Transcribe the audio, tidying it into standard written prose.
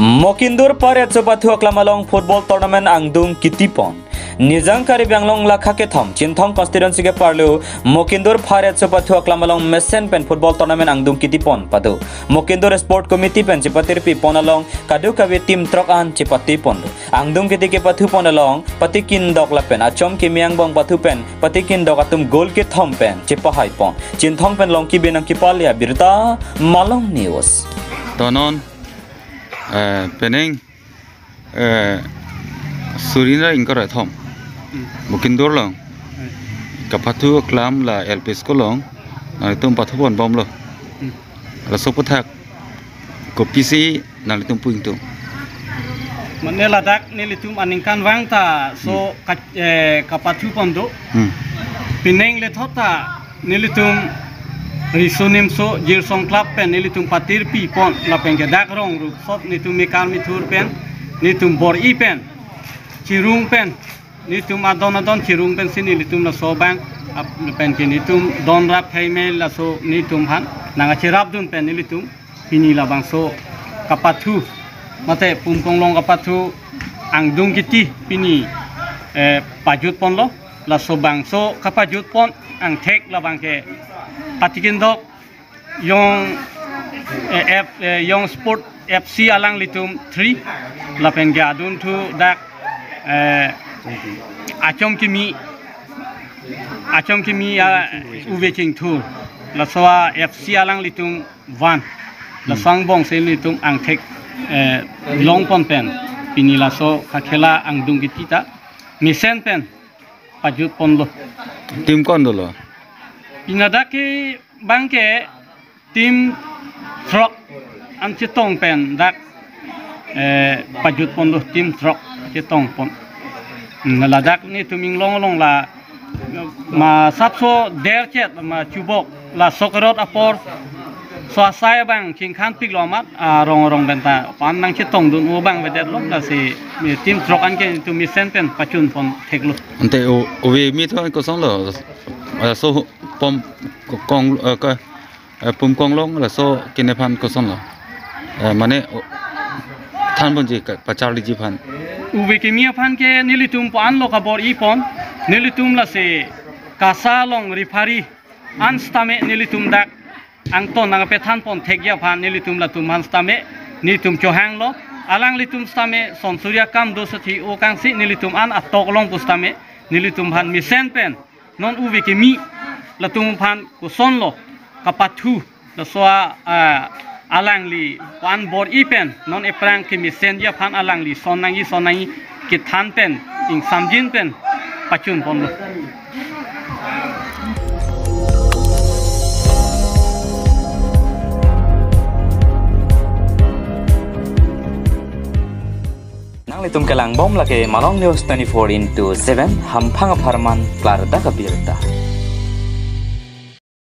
Mokindur paret sobathu aklamalong football tournament angdung kitipon. Nizang kari banglong lakha ke thom chinthong constituency ke parlu Mokindur paret sobathu aklamalong messen pen football tournament angdung kitipon padu. Mokindur sport committee pen cipatir pi ponalong kadu kawe tim trok an cipati pon. Angdung kiti ke pathu ponalong patikin dok lapen achom ke miang bong pathu pen patikin dok atum gol ke thom pen cipahai pon. Chinthong pen long ki benang kipalia birta malong news. Tonon peneng surina ingkar thom Mokindur long kapathu klam la LP school long tum pathu bon bom lo la sopathak kopisi nalitum puing tu manela dak nilitum aningkan wangta so kapathu pondo pineng le thota nilitum Risunim so Gilsong Club pen nilitum patir pi pon la pen ke dak rong ru sop nitum mekar mitur pen nitum bor i pen cirung pen nitum adon cirung pen sini nitum la so bang pen ke nitum don rap khaimel la so nitum han nanga cirap dun pen nilitum pini la bang so kapathu mate pumpong long kapathu angdung kiti pini pajut pon lo la so bang so kapajut pon ang tek la bang ke patikin dok yung sport FC alang litum 3 lapen ga adun tu dak achom kimi uve king tu la soa FC alang litum 1 la sang bong se litum ang tek long pon pen pini la so kakela ang dung kitita misen pen pajut pon lo tim kon dolo pinadaki bangke tim truk an citong pen dak pajut pon tim truk citong pon naladak ni tuming long la ma sapso derchet ma chubok la sokorot apor so saya bang king khan pik lomat rong benta pan nang citong dun o bang vedet lo la si tim truk an ke tu misen pen pachun pon theklo ante o we mi thon ko song lo so pom kong ka pum kong long la so kinepan ko son la mane than bon ji pachar li ji phan uwe kimia phan ke nilitum pan lo ka bor i pon nilitum la se kasa long rifari an stame nilitum dak ang ton nang pe than pon thekya phan nilitum la tum han stame nilitum chohang lo alang litum stame son surya kam do sathi o kang si nilitum an atok long pustame nilitum han misen pen non uwe kimi latung pan kuson lo kapathu la soa alang li pan bor ipen non eprang kimi senja pan alang li sonangi ki than pen ing samjin pen pachun pon lo nang litum kelang bom lake malong news 24/7 hampang aparman klarda kabirta